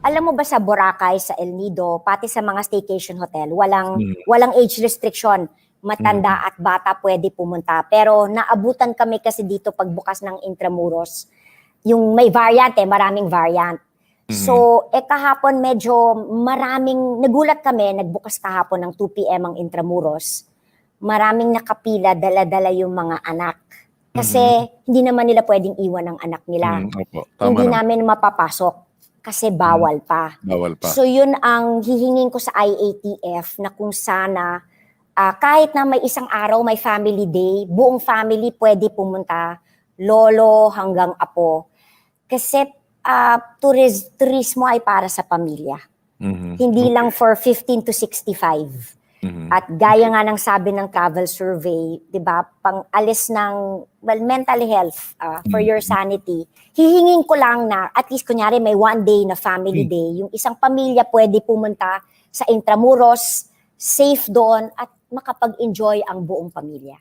Alam mo ba sa Boracay, sa El Nido, pati sa mga staycation hotel, walang Mm. walang age restriction. Mm. Matanda at bata pwede pumunta. Pero naabutan kami kasi dito pagbukas ng Intramuros. Yung may variant maraming variant. Mm. So, kahapon medyo maraming, nagulat kami, nagbukas kahapon ng 2 p.m. ang Intramuros. Maraming nakapila, dala-dala yung mga anak. Kasi Mhm. hindi naman nila pwedeng iwan ang anak nila. Opo, tama Hindi naman. namin mapapasok kasi Hmm, bawal pa. bawal pa. So yun ang hihingin ko sa IATF na kung sana kahit na may isang araw, may family day, buong family pwede pumunta, lolo hanggang apo. Kasi turismo ay para sa pamilya. Mhm, Hindi lang okey. for 15 to 65. Mhm. At gaya nga ng sabi ng travel survey, 'di ba, pang-alis ng mental health for your Mm. sanity. Hihingin ko lang na at least kunyari may one day na family Hmm. day, yung isang pamilya pwede pumunta sa Intramuros, safe doon at makapag-enjoy ang buong pamilya.